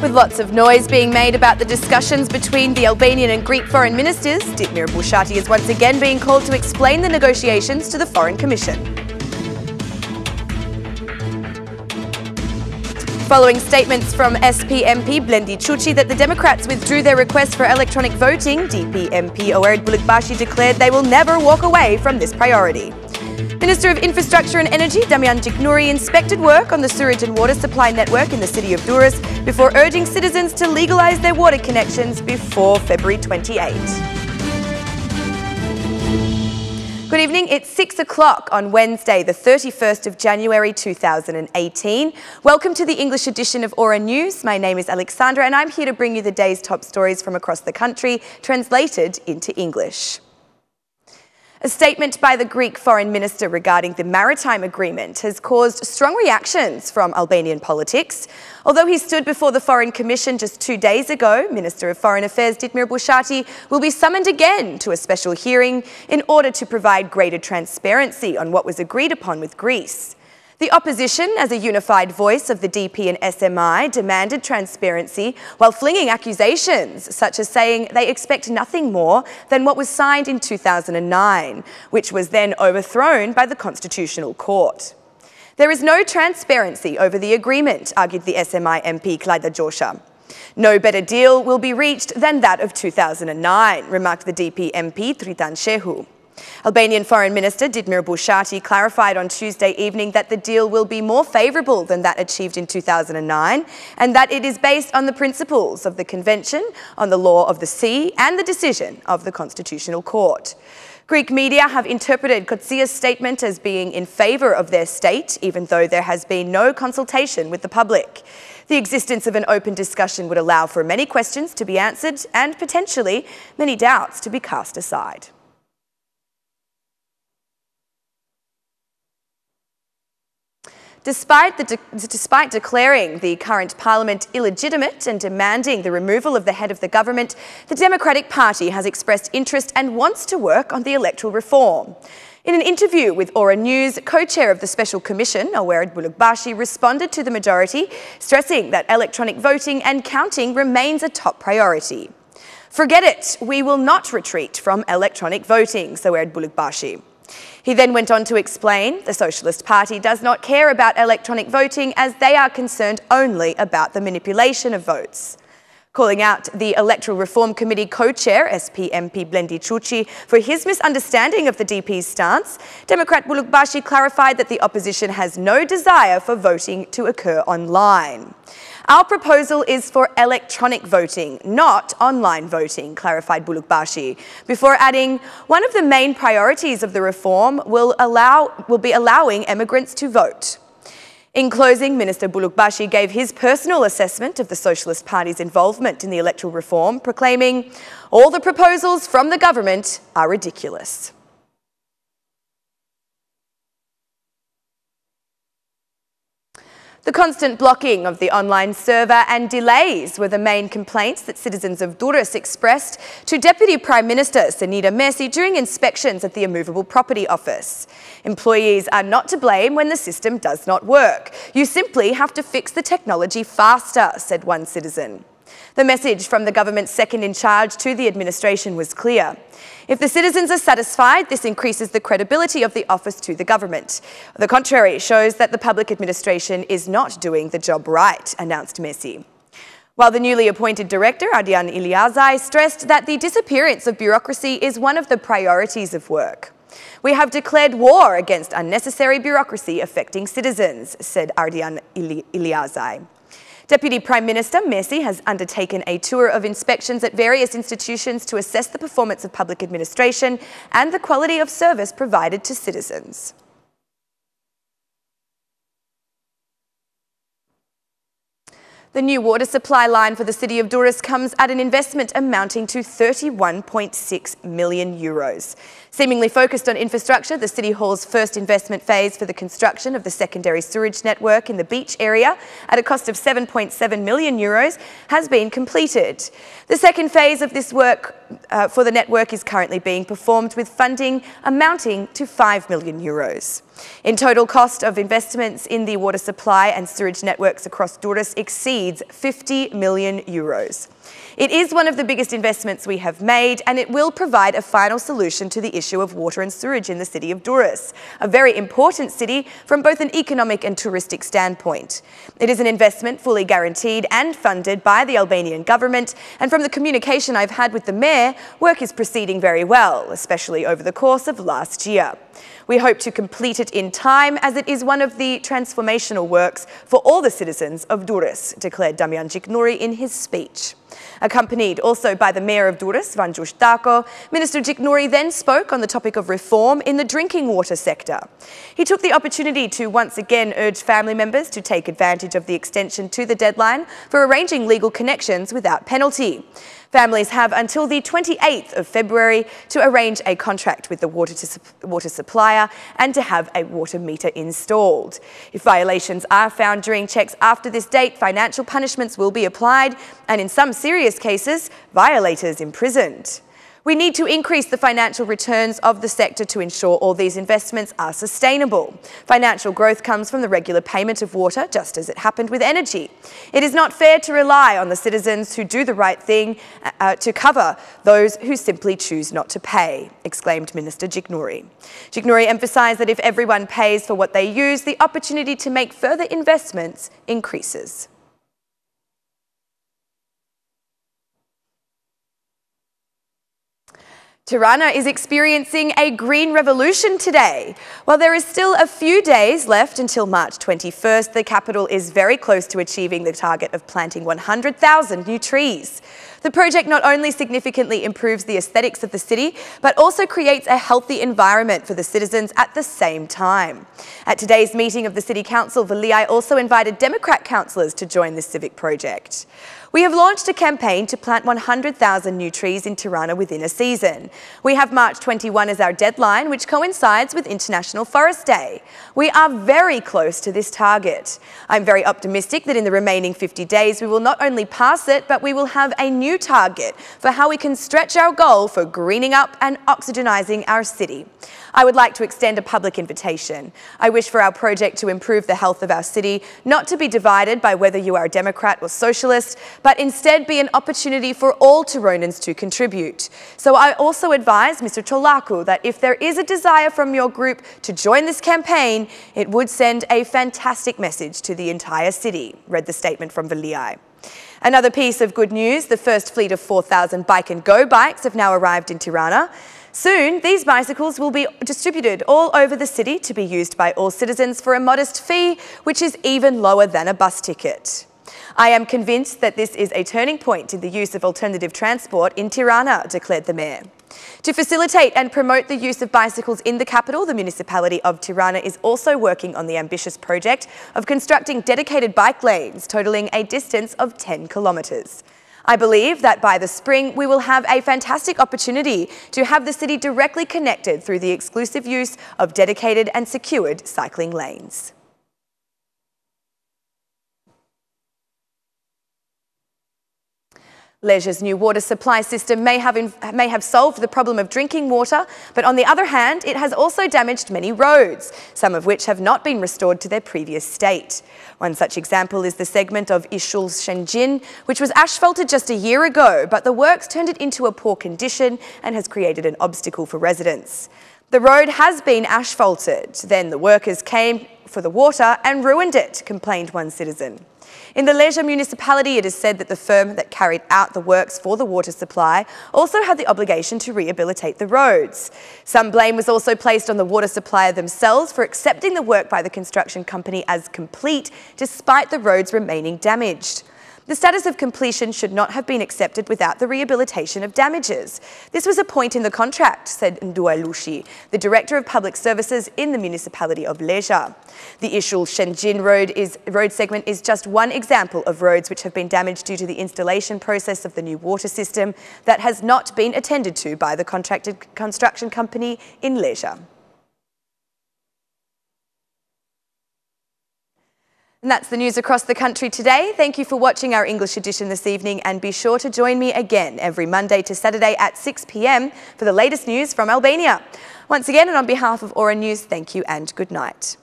With lots of noise being made about the discussions between the Albanian and Greek foreign ministers, Ditmir Bushati is once again being called to explain the negotiations to the Foreign Commission. Following statements from SP MP Blendi Çuçi that the Democrats withdrew their request for electronic voting, DP MP Oerd Bulukbashi declared they will never walk away from this priority. Minister of Infrastructure and Energy Damian Jiknouri inspected work on the sewage and water supply network in the city of Durrës before urging citizens to legalise their water connections before February 28. Good evening, it's 6 o'clock on Wednesday, the 31st of January 2018. Welcome to the English edition of Aura News. My name is Alexandra and I'm here to bring you the day's top stories from across the country, translated into English. A statement by the Greek Foreign Minister regarding the maritime agreement has caused strong reactions from Albanian politics. Although he stood before the Foreign Commission just 2 days ago, Minister of Foreign Affairs Ditmir Bushati will be summoned again to a special hearing in order to provide greater transparency on what was agreed upon with Greece. The opposition, as a unified voice of the DP and SMI, demanded transparency while flinging accusations, such as saying they expect nothing more than what was signed in 2009, which was then overthrown by the Constitutional Court. There is no transparency over the agreement, argued the SMI MP Klaida Josha. No better deal will be reached than that of 2009, remarked the DP MP Tritan Shehu. Albanian Foreign Minister Ditmir Bushati clarified on Tuesday evening that the deal will be more favourable than that achieved in 2009 and that it is based on the principles of the Convention on the Law of the Sea and the decision of the Constitutional Court. Greek media have interpreted Kotsia's statement as being in favour of their state, even though there has been no consultation with the public. The existence of an open discussion would allow for many questions to be answered and potentially many doubts to be cast aside. Despite declaring the current parliament illegitimate and demanding the removal of the head of the government, the Democratic Party has expressed interest and wants to work on the electoral reform. In an interview with Aura News, co-chair of the Special Commission, Oerd Bulukbashi, responded to the majority, stressing that electronic voting and counting remains a top priority. "Forget it, we will not retreat from electronic voting," said Oerd Bulukbashi. He then went on to explain the Socialist Party does not care about electronic voting as they are concerned only about the manipulation of votes. Calling out the Electoral Reform Committee co-chair, SP MP Blendi Çuçi, for his misunderstanding of the DP's stance, Democrat Bulukbashi clarified that the opposition has no desire for voting to occur online. "Our proposal is for electronic voting, not online voting," clarified Bulukbashi, before adding, "One of the main priorities of the reform will be allowing immigrants to vote." In closing, Minister Bulukbashi gave his personal assessment of the Socialist Party's involvement in the electoral reform, proclaiming, "All the proposals from the government are ridiculous." The constant blocking of the online server and delays were the main complaints that citizens of Durrës expressed to Deputy Prime Minister Senida Messi during inspections at the Immovable Property Office. "Employees are not to blame when the system does not work. You simply have to fix the technology faster," said one citizen. The message from the government's second in charge to the administration was clear. If the citizens are satisfied, this increases the credibility of the office to the government. The contrary shows that the public administration is not doing the job right, announced Messi. While the newly appointed director, Ardian Iliazai, stressed that the disappearance of bureaucracy is one of the priorities of work. "We have declared war against unnecessary bureaucracy affecting citizens," said Ardian Iliazai. Deputy Prime Minister Messi has undertaken a tour of inspections at various institutions to assess the performance of public administration and the quality of service provided to citizens. The new water supply line for the city of Durrës comes at an investment amounting to €31.6 million. Seemingly focused on infrastructure, the City Hall's first investment phase for the construction of the secondary sewage network in the beach area at a cost of €7.7 million has been completed. The second phase of this work for the network is currently being performed with funding amounting to €5 million. In total, cost of investments in the water supply and sewage networks across Durrës exceeds €50 million. It is one of the biggest investments we have made, and it will provide a final solution to the issue of water and sewage in the city of Durrës, a very important city from both an economic and touristic standpoint. It is an investment fully guaranteed and funded by the Albanian government, and from the communication I've had with the mayor, work is proceeding very well, especially over the course of last year. We hope to complete it in time, as it is one of the transformational works for all the citizens of Durrës, declared Damian Gjiknouri in his speech. Accompanied also by the Mayor of Durrës, Vanjush Tako, Minister Gjiknouri then spoke on the topic of reform in the drinking water sector. He took the opportunity to once again urge family members to take advantage of the extension to the deadline for arranging legal connections without penalty. Families have until the 28th of February to arrange a contract with the water supplier and to have a water meter installed. If violations are found during checks after this date, financial punishments will be applied and in some serious cases, violators imprisoned. We need to increase the financial returns of the sector to ensure all these investments are sustainable. Financial growth comes from the regular payment of water, just as it happened with energy. It is not fair to rely on the citizens who do the right thing to cover those who simply choose not to pay, exclaimed Minister Gjiknouri. Gjiknouri emphasised that if everyone pays for what they use, the opportunity to make further investments increases. Tirana is experiencing a green revolution today. While there is still a few days left until March 21st, the capital is very close to achieving the target of planting 100,000 new trees. The project not only significantly improves the aesthetics of the city, but also creates a healthy environment for the citizens at the same time. At today's meeting of the City Council, Valiai also invited Democrat councillors to join this civic project. We have launched a campaign to plant 100,000 new trees in Tirana within a season. We have March 21 as our deadline, which coincides with International Forest Day. We are very close to this target. I'm very optimistic that in the remaining 50 days we will not only pass it, but we will have a new target for how we can stretch our goal for greening up and oxygenising our city. I would like to extend a public invitation. I wish for our project to improve the health of our city, not to be divided by whether you are a Democrat or Socialist, but instead be an opportunity for all Tironans to contribute. So I also advise Mr. Cholaku that if there is a desire from your group to join this campaign, it would send a fantastic message to the entire city, read the statement from Valiai. Another piece of good news, the first fleet of 4,000 Bike and Go bikes have now arrived in Tirana. Soon, these bicycles will be distributed all over the city to be used by all citizens for a modest fee, which is even lower than a bus ticket. I am convinced that this is a turning point in the use of alternative transport in Tirana, declared the mayor. To facilitate and promote the use of bicycles in the capital, the municipality of Tirana is also working on the ambitious project of constructing dedicated bike lanes, totalling a distance of 10 kilometres. I believe that by the spring, we will have a fantastic opportunity to have the city directly connected through the exclusive use of dedicated and secured cycling lanes. Leisure's new water supply system may have solved the problem of drinking water, but on the other hand, it has also damaged many roads, some of which have not been restored to their previous state. One such example is the segment of Ishul Shenjin, which was asphalted just a year ago, but the works turned it into a poor condition and has created an obstacle for residents. The road has been asphalted, then the workers came for the water and ruined it, complained one citizen. In the Leisure municipality, it is said that the firm that carried out the works for the water supply also had the obligation to rehabilitate the roads. Some blame was also placed on the water supplier themselves for accepting the work by the construction company as complete, despite the roads remaining damaged. The status of completion should not have been accepted without the rehabilitation of damages. This was a point in the contract, said Ndua Lushi, the Director of Public Services in the municipality of Leisure. The Ishul Shenjin road segment is just one example of roads which have been damaged due to the installation process of the new water system that has not been attended to by the contracted construction company in Leisure. And that's the news across the country today. Thank you for watching our English edition this evening, and be sure to join me again every Monday to Saturday at 6 p.m. for the latest news from Albania. Once again, and on behalf of Aura News, thank you and good night.